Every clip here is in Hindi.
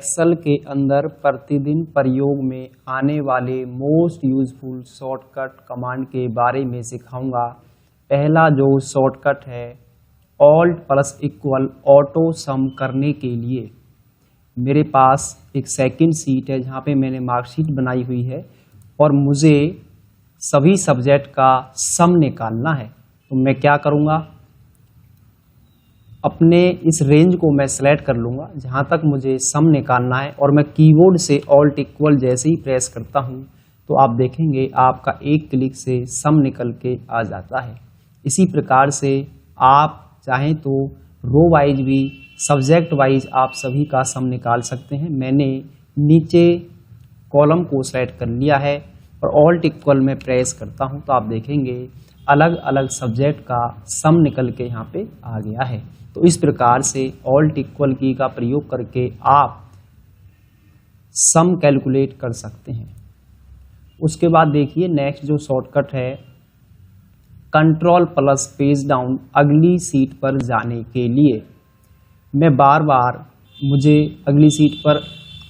एक्सेल के अंदर प्रतिदिन प्रयोग में आने वाले मोस्ट यूजफुल शॉर्टकट कमांड के बारे में सिखाऊंगा। पहला जो शॉर्टकट है ऑल्ट प्लस इक्वल ऑटो सम करने के लिए मेरे पास एक सेकंड सीट है जहाँ पे मैंने मार्कशीट बनाई हुई है और मुझे सभी सब्जेक्ट का सम निकालना है। तो मैं क्या करूँगा, अपने इस रेंज को मैं सेलेक्ट कर लूँगा जहाँ तक मुझे सम निकालना है और मैं कीबोर्ड से ऑल्ट इक्वल जैसे ही प्रेस करता हूँ तो आप देखेंगे आपका एक क्लिक से सम निकल के आ जाता है। इसी प्रकार से आप चाहें तो रो वाइज भी सब्जेक्ट वाइज आप सभी का सम निकाल सकते हैं। मैंने नीचे कॉलम को सेलेक्ट कर लिया है और ऑल्ट इक्वल में प्रेस करता हूँ तो आप देखेंगे अलग अलग सब्जेक्ट का सम निकल के यहाँ पे आ गया है। तो इस प्रकार से ऑल्ट इक्वल की का प्रयोग करके आप सम कैलकुलेट कर सकते हैं। उसके बाद देखिए नेक्स्ट जो शॉर्टकट है कंट्रोल प्लस पेज डाउन अगली सीट पर जाने के लिए। मैं बार बार मुझे अगली सीट पर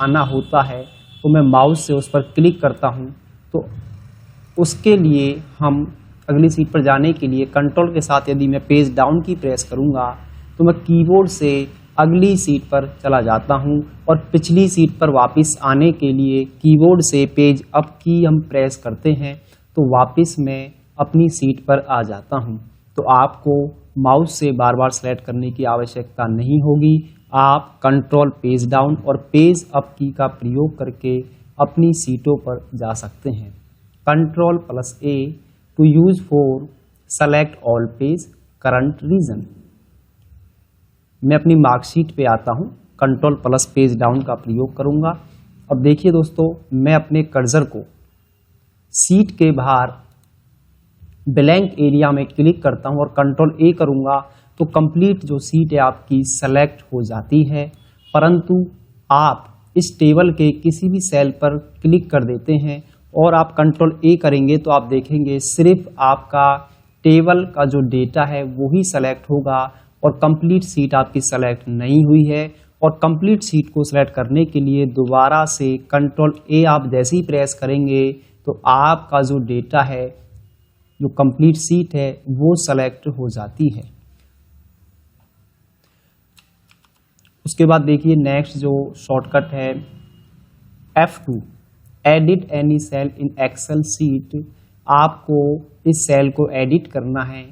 आना होता है तो मैं माउस से उस पर क्लिक करता हूं, तो उसके लिए हम अगली सीट पर जाने के लिए कंट्रोल के साथ यदि मैं पेज डाउन की प्रेस करूंगा तो मैं कीबोर्ड से अगली सीट पर चला जाता हूं और पिछली सीट पर वापस आने के लिए कीबोर्ड से पेज अप की हम प्रेस करते हैं तो वापस मैं अपनी सीट पर आ जाता हूं। तो आपको माउस से बार बार सेलेक्ट करने की आवश्यकता नहीं होगी। आप कंट्रोल पेज डाउन और पेज अप की का प्रयोग करके अपनी सीटों पर जा सकते हैं। Control plus A to use for select all page current region. मैं अपनी मार्कशीट पे आता हूं, कंट्रोल प्लस पेज डाउन का प्रयोग करूंगा। अब देखिए दोस्तों, मैं अपने कर्सर को सीट के बाहर ब्लैंक एरिया में क्लिक करता हूं और कंट्रोल ए करूंगा तो कंप्लीट जो सीट है आपकी सेलेक्ट हो जाती है। परंतु आप इस टेबल के किसी भी सेल पर क्लिक कर देते हैं और आप कंट्रोल ए करेंगे तो आप देखेंगे सिर्फ आपका टेबल का जो डेटा है वो ही सेलेक्ट होगा और कंप्लीट सीट आपकी सेलेक्ट नहीं हुई है। और कंप्लीट सीट को सेलेक्ट करने के लिए दोबारा से कंट्रोल ए आप जैसे ही प्रेस करेंगे तो आपका जो डेटा है, जो कंप्लीट सीट है, वो सेलेक्ट हो जाती है। उसके बाद देखिए नेक्स्ट जो शॉर्टकट है F2 edit any cell in Excel sheet. आपको इस सेल को एडिट करना है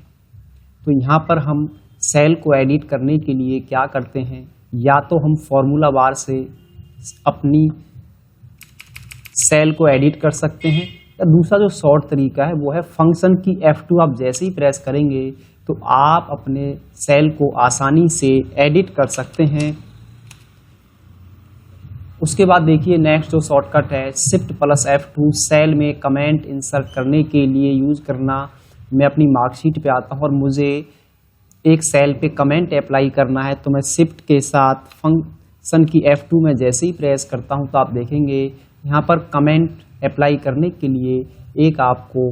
तो यहाँ पर हम सेल को एडिट करने के लिए क्या करते हैं, या तो हम फॉर्मूला बार से अपनी सेल को एडिट कर सकते हैं या दूसरा जो शॉर्ट तरीका है वो है फंक्शन की F2 आप जैसे ही प्रेस करेंगे तो आप अपने सेल को आसानी से एडिट कर सकते हैं। उसके बाद देखिए नेक्स्ट जो शॉर्टकट है शिफ्ट प्लस F2 सेल में कमेंट इंसर्ट करने के लिए यूज करना। मैं अपनी मार्कशीट पे आता हूँ और मुझे एक सेल पे कमेंट अप्लाई करना है तो मैं शिफ्ट के साथ फंक्शन की F2 में जैसे ही प्रेस करता हूँ तो आप देखेंगे यहाँ पर कमेंट अप्लाई करने के लिए एक आपको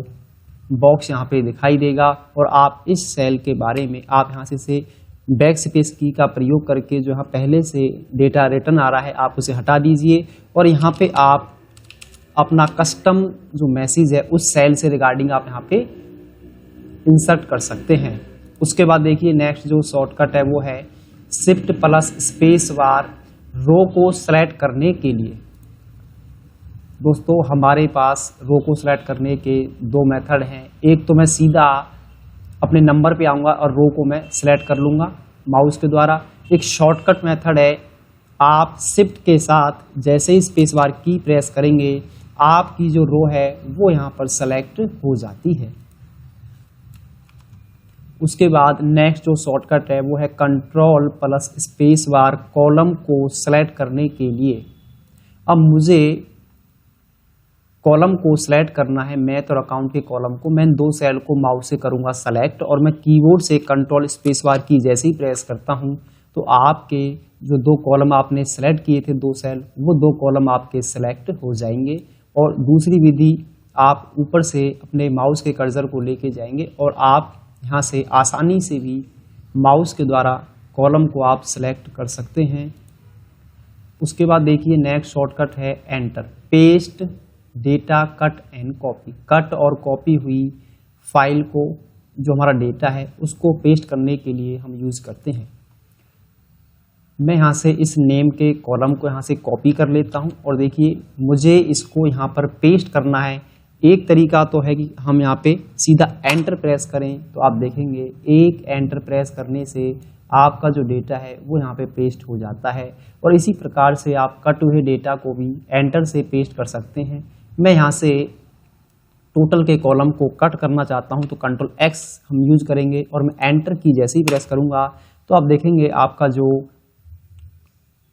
बॉक्स यहाँ पे दिखाई देगा और आप इस सेल के बारे में आप यहाँ से बैक स्पेस की का प्रयोग करके जो यहाँ पहले से डेटा रिटर्न आ रहा है आप उसे हटा दीजिए और यहाँ पे आप अपना कस्टम जो मैसेज है उस सेल से रिगार्डिंग आप यहाँ पे इंसर्ट कर सकते हैं। उसके बाद देखिए नेक्स्ट जो शॉर्टकट है वो है शिफ्ट प्लस स्पेस बार रो को सेलेक्ट करने के लिए। दोस्तों हमारे पास रो को सेलेक्ट करने के दो मेथड हैं। एक तो मैं सीधा अपने नंबर पे आऊँगा और रो को मैं सेलेक्ट कर लूँगा माउस के द्वारा। एक शॉर्टकट मेथड है, आप शिफ्ट के साथ जैसे ही स्पेस बार की प्रेस करेंगे आपकी जो रो है वो यहाँ पर सेलेक्ट हो जाती है। उसके बाद नेक्स्ट जो शॉर्टकट है वो है control plus space bar column को सेलेक्ट करने के लिए। अब मुझे कॉलम को सिलेक्ट करना है, मैथ और अकाउंट के कॉलम को। मैं दो सेल को माउस से करूंगा सेलेक्ट और मैं कीबोर्ड से कंट्रोल स्पेस बार की जैसे ही प्रेस करता हूं तो आपके जो दो कॉलम आपने सेलेक्ट किए थे दो सेल, वो दो कॉलम आपके सेलेक्ट हो जाएंगे। और दूसरी विधि आप ऊपर से अपने माउस के कर्सर को लेके जाएंगे और आप यहाँ से आसानी से भी माउस के द्वारा कॉलम को आप सेलेक्ट कर सकते हैं। उसके बाद देखिए नेक्स्ट शॉर्टकट है enter, paste data cut and copy. Cut और कॉपी हुई फाइल को, जो हमारा डेटा है उसको पेस्ट करने के लिए हम यूज करते हैं। मैं यहाँ से इस नेम के कॉलम को यहाँ से कॉपी कर लेता हूँ और देखिए मुझे इसको यहाँ पर पेस्ट करना है। एक तरीका तो है कि हम यहाँ पे सीधा एंटर प्रेस करें, तो आप देखेंगे एक एंटर प्रेस करने से आपका जो डेटा है वो यहाँ पे पेस्ट हो जाता है। और इसी प्रकार से आप कट हुए डेटा को भी एंटर से पेस्ट कर सकते हैं। मैं यहाँ से टोटल के कॉलम को कट करना चाहता हूँ तो कंट्रोल X हम यूज करेंगे और मैं एंटर की जैसे ही प्रेस करूँगा तो आप देखेंगे आपका जो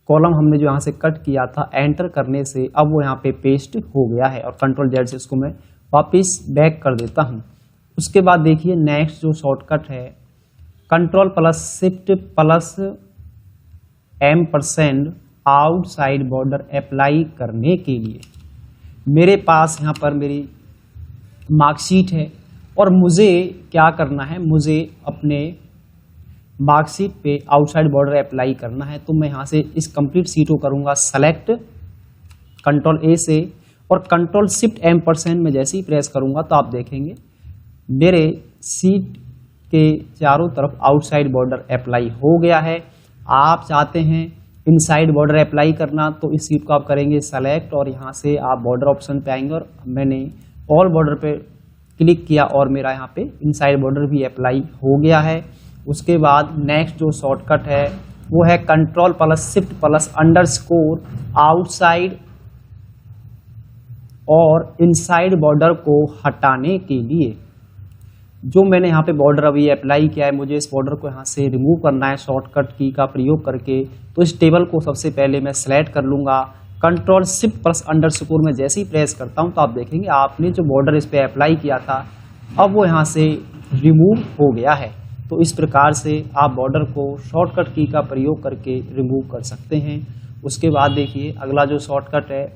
कॉलम हमने जो यहाँ से कट किया था एंटर करने से अब वो यहाँ पे पेस्ट हो गया है। और कंट्रोल Z से इसको मैं वापस बैक कर देता हूँ। उसके बाद देखिए नेक्स्ट जो शॉर्टकट है control plus shift plus M% outside border apply करने के लिए मेरे पास यहाँ पर मेरी मार्कशीट है और मुझे क्या करना है, मुझे अपने मार्कशीट पे आउटसाइड बॉर्डर अप्लाई करना है। तो मैं यहाँ से इस कंप्लीट सीट को करूँगा सेलेक्ट कंट्रोल A से और कंट्रोल शिफ्ट M% में जैसे ही प्रेस करूँगा तो आप देखेंगे मेरे सीट के चारों तरफ आउटसाइड बॉर्डर अप्लाई हो गया है। आप चाहते हैं इनसाइड बॉर्डर अप्लाई करना तो इस सीट को आप करेंगे सेलेक्ट और यहाँ से आप बॉर्डर ऑप्शन पे आएंगे और मैंने ऑल बॉर्डर पे क्लिक किया और मेरा यहाँ पे इनसाइड बॉर्डर भी अप्लाई हो गया है। उसके बाद नेक्स्ट जो शॉर्टकट है वो है control plus shift plus underscore outside और इनसाइड बॉर्डर को हटाने के लिए जो मैंने यहाँ पे बॉर्डर अभी अप्लाई किया है मुझे इस बॉर्डर को यहाँ से रिमूव करना है शॉर्टकट की का प्रयोग करके। तो इस टेबल को सबसे पहले मैं सेलेक्ट कर लूँगा, कंट्रोल शिफ्ट प्लस अंडरस्कोर में जैसे ही प्रेस करता हूँ तो आप देखेंगे आपने जो बॉर्डर इस पर अप्लाई किया था अब वो यहाँ से रिमूव हो गया है। तो इस प्रकार से आप बॉर्डर को शॉर्टकट की का प्रयोग करके रिमूव कर सकते हैं। उसके बाद देखिए अगला जो शॉर्टकट है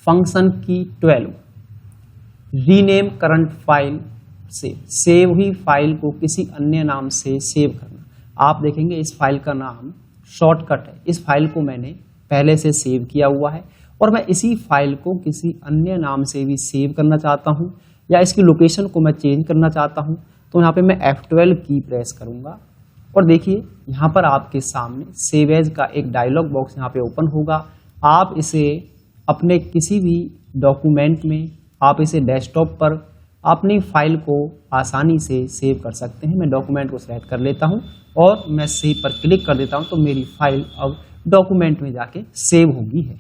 फंक्शन की 12, रीनेम करंट फाइल से सेव हुई फाइल को किसी अन्य नाम से सेव करना। आप देखेंगे इस फाइल का नाम शॉर्टकट है। इस फाइल को मैंने पहले से सेव किया हुआ है और मैं इसी फाइल को किसी अन्य नाम से भी सेव करना चाहता हूं या इसकी लोकेशन को मैं चेंज करना चाहता हूं तो यहाँ पे मैं F12 की प्रेस करूंगा और देखिए यहाँ पर आपके सामने सेव एज का एक डायलॉग बॉक्स यहाँ पे ओपन होगा। आप इसे अपने किसी भी डॉक्यूमेंट में, आप इसे डेस्कटॉप पर अपनी फाइल को आसानी से सेव कर सकते हैं। मैं डॉक्यूमेंट को सेलेक्ट कर लेता हूं और मैं सेव पर क्लिक कर देता हूं तो मेरी फाइल अब डॉक्यूमेंट में जाके सेव होगी है।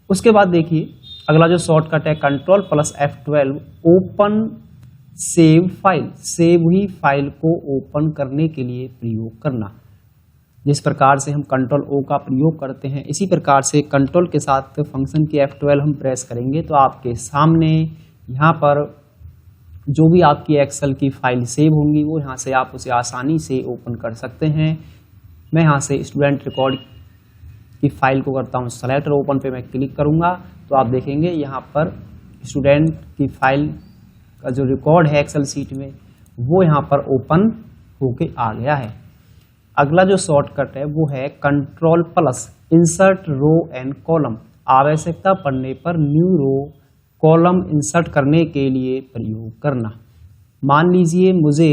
उसके बाद देखिए अगला जो शॉर्टकट है control plus F12 open save file, save हुई फाइल को ओपन करने के लिए प्रयोग करना। जिस प्रकार से हम कंट्रोल O का प्रयोग करते हैं इसी प्रकार से कंट्रोल के साथ फंक्शन की F12 हम प्रेस करेंगे तो आपके सामने यहाँ पर जो भी आपकी एक्सेल की फाइल सेव होंगी वो यहाँ से आप उसे आसानी से ओपन कर सकते हैं। मैं यहाँ से स्टूडेंट रिकॉर्ड की फाइल को करता हूँ सेलेक्ट और ओपन पे मैं क्लिक करूँगा तो आप देखेंगे यहाँ पर स्टूडेंट की फाइल का जो रिकॉर्ड है एक्सेल शीट में वो यहाँ पर ओपन होके आ गया है। अगला जो शॉर्टकट है वो है control plus insert row and column, आवश्यकता पड़ने पर न्यू रो कॉलम इंसर्ट करने के लिए प्रयोग करना। मान लीजिए मुझे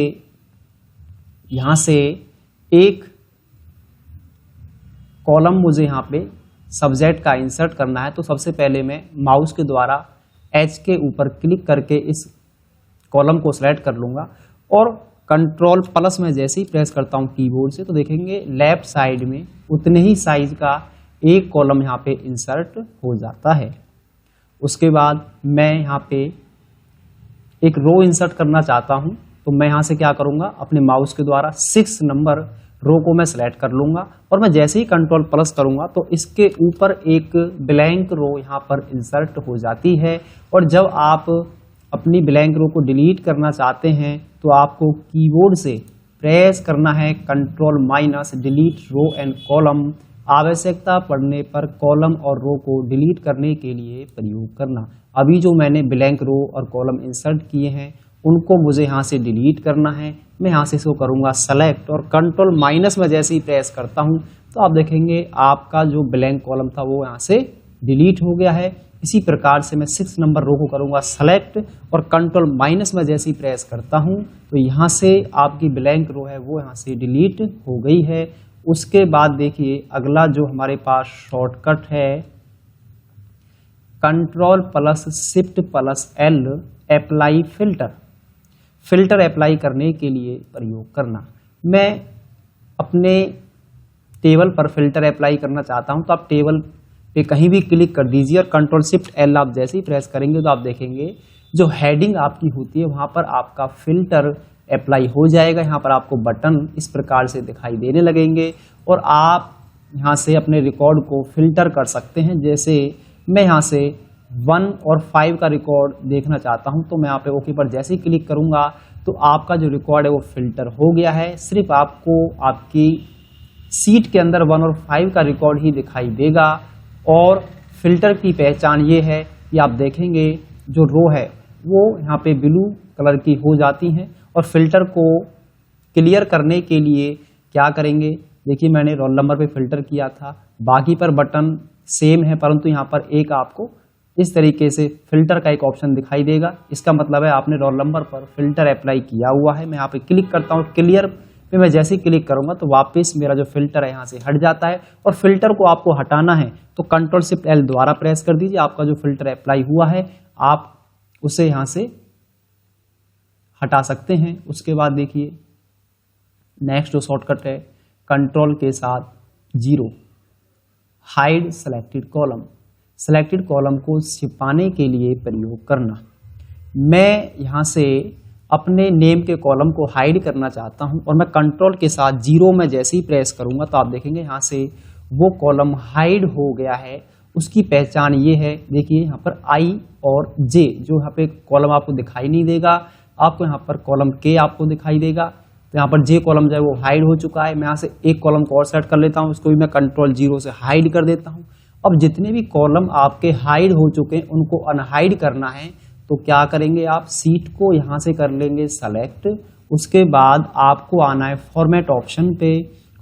यहाँ से एक कॉलम मुझे यहाँ पे सब्जेक्ट का इंसर्ट करना है तो सबसे पहले मैं माउस के द्वारा H के ऊपर क्लिक करके इस कॉलम को सेलेक्ट कर लूँगा और कंट्रोल प्लस में जैसे ही प्रेस करता हूँ कीबोर्ड से तो देखेंगे लेफ्ट साइड में उतने ही साइज का एक कॉलम यहाँ पे इंसर्ट हो जाता है। उसके बाद मैं यहाँ पे एक रो इंसर्ट करना चाहता हूँ तो मैं यहाँ से क्या करूँगा अपने माउस के द्वारा 6 नंबर रो को मैं सेलेक्ट कर लूँगा और मैं जैसे ही कंट्रोल प्लस करूँगा तो इसके ऊपर एक ब्लैंक रो यहाँ पर इंसर्ट हो जाती है। और जब आप अपनी ब्लैंक रो को डिलीट करना चाहते हैं तो आपको कीबोर्ड से प्रेस करना है control minus delete row and column, आवश्यकता पड़ने पर कॉलम और रो को डिलीट करने के लिए प्रयोग करना। अभी जो मैंने ब्लैंक रो और कॉलम इंसर्ट किए हैं उनको मुझे यहाँ से डिलीट करना है। मैं यहाँ से इसको करूँगा सेलेक्ट और कंट्रोल माइनस में जैसे ही प्रेस करता हूँ तो आप देखेंगे आपका जो ब्लैंक कॉलम था वो यहाँ से डिलीट हो गया है। इसी प्रकार से मैं 6 नंबर रो को करूंगा सेलेक्ट और कंट्रोल माइनस में जैसे ही प्रेस करता हूं तो यहाँ से आपकी ब्लैंक रो है वो यहाँ से डिलीट हो गई है। उसके बाद देखिए अगला जो हमारे पास शॉर्टकट है control plus shift plus L apply filter. Filter apply करने के लिए प्रयोग करना। मैं अपने टेबल पर फिल्टर अप्लाई करना चाहता हूं तो आप टेबल पे कहीं भी क्लिक कर दीजिए और कंट्रोल शिफ्ट एल आप जैसे ही प्रेस करेंगे तो आप देखेंगे जो हेडिंग आपकी होती है वहां पर आपका फिल्टर अप्लाई हो जाएगा। यहाँ पर आपको बटन इस प्रकार से दिखाई देने लगेंगे और आप यहाँ से अपने रिकॉर्ड को फिल्टर कर सकते हैं। जैसे मैं यहाँ से 1 और 5 का रिकॉर्ड देखना चाहता हूँ तो मैं यहाँ पे ओके पर जैसे ही क्लिक करूँगा तो आपका जो रिकॉर्ड है वो फिल्टर हो गया है। सिर्फ आपको आपकी सीट के अंदर 1 और 5 का रिकॉर्ड ही दिखाई देगा। और फिल्टर की पहचान ये है कि आप देखेंगे जो रो है वो यहाँ पे ब्लू कलर की हो जाती हैं। और फिल्टर को क्लियर करने के लिए क्या करेंगे, देखिए मैंने रोल नंबर पे फिल्टर किया था, बाकी पर बटन सेम है परंतु यहाँ पर एक आपको इस तरीके से फिल्टर का एक ऑप्शन दिखाई देगा। इसका मतलब है आपने रोल नंबर पर फिल्टर अप्लाई किया हुआ है। मैं यहाँ पे क्लिक करता हूँ, क्लियर पे मैं जैसे ही क्लिक करूंगा तो वापस मेरा जो फिल्टर है यहाँ से हट जाता है। और फिल्टर को आपको हटाना है तो कंट्रोल शिफ्ट एल दोबारा प्रेस कर दीजिए। आपका जो फिल्टर अप्लाई हुआ है आप उसे यहाँ से हटा सकते हैं। उसके बाद देखिए नेक्स्ट जो शॉर्टकट है कंट्रोल के साथ 0 hide selected column. Selected column को छिपाने के लिए प्रयोग करना। मैं यहाँ से अपने नेम के कॉलम को हाइड करना चाहता हूं और मैं कंट्रोल के साथ 0 में जैसे ही प्रेस करूंगा तो आप देखेंगे यहाँ से वो कॉलम हाइड हो गया है। उसकी पहचान ये है, देखिए यहाँ पर I और J जो यहाँ पे कॉलम आपको दिखाई नहीं देगा, आपको यहाँ पर कॉलम K आपको दिखाई देगा। तो यहाँ पर J कॉलम जो है वो हाइड हो चुका है। मैं यहाँ से एक कॉलम को और सेलेक्ट कर लेता हूँ, उसको भी मैं कंट्रोल 0 से हाइड कर देता हूँ। अब जितने भी कॉलम आपके हाइड हो चुके हैं उनको अनहाइड करना है तो क्या करेंगे आप सीट को यहाँ से कर लेंगे सेलेक्ट। उसके बाद आपको आना है फॉर्मेट ऑप्शन पे।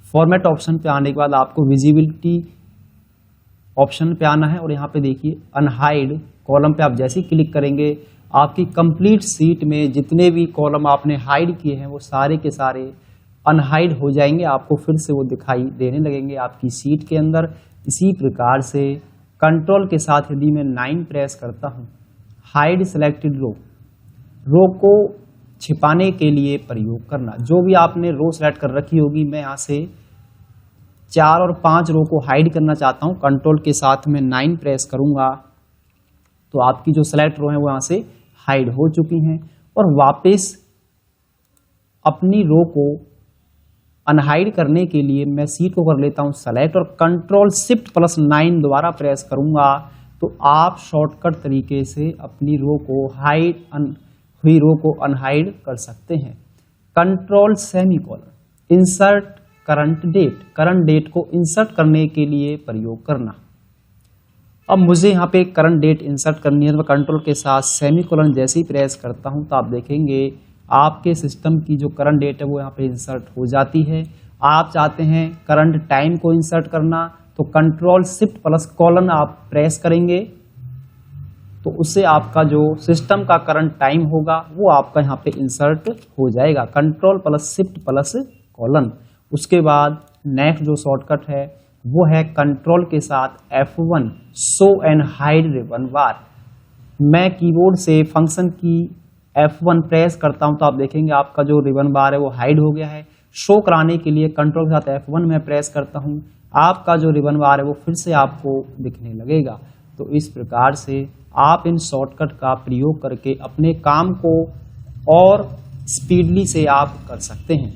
फॉर्मेट ऑप्शन पे आने के बाद आपको विजिबिलिटी ऑप्शन पे आना है और यहाँ पे देखिए अनहाइड कॉलम पे आप जैसे ही क्लिक करेंगे आपकी कंप्लीट सीट में जितने भी कॉलम आपने हाइड किए हैं वो सारे के सारे अनहाइड हो जाएंगे। आपको फिर से वो दिखाई देने लगेंगे आपकी सीट के अंदर। इसी प्रकार से कंट्रोल के साथ यदि मैं 9 प्रेस करता हूँ हाइड सेलेक्टेड रो को छिपाने के लिए प्रयोग करना। जो भी आपने रो सेलेक्ट कर रखी होगी, मैं यहाँ से 4 और 5 रो को हाइड करना चाहता हूँ, कंट्रोल के साथ में 9 प्रेस करूंगा तो आपकी जो सेलेक्ट रो है वो यहाँ से हाइड हो चुकी हैं। और वापस अपनी रो को अनहाइड करने के लिए मैं सीट को कर लेता हूँ सेलेक्ट और कंट्रोल शिफ्ट प्लस 9 दोबारा प्रेस करूंगा तो आप शॉर्टकट तरीके से अपनी रो को हाइड हुई रो को अनहाइड कर सकते हैं। Control semicolon insert current date को इंसर्ट करने के लिए प्रयोग करना। अब मुझे यहाँ पे करंट डेट इंसर्ट करनी है तो मैं कंट्रोल के साथ सेमीकोलन जैसे ही प्रेस करता हूँ तो आप देखेंगे आपके सिस्टम की जो करंट डेट है वो यहाँ पे इंसर्ट हो जाती है। आप चाहते हैं करंट टाइम को इंसर्ट करना तो कंट्रोल शिफ्ट प्लस कॉलन आप प्रेस करेंगे तो उससे आपका जो सिस्टम का करंट टाइम होगा वो आपका यहाँ पे इंसर्ट हो जाएगा। Control plus shift plus colon. उसके बाद नेक्स्ट जो शॉर्टकट है वो है कंट्रोल के साथ F1 show and hide ribbon bar. मैं कीबोर्ड से फंक्शन की F1 प्रेस करता हूं तो आप देखेंगे आपका जो रिबन बार है वो हाइड हो गया है। शो कराने के लिए कंट्रोल के साथ F1 में प्रेस करता हूं, आपका जो रिबन बार है वो फिर से आपको दिखने लगेगा। तो इस प्रकार से आप इन शॉर्टकट का प्रयोग करके अपने काम को और स्पीडली से आप कर सकते हैं।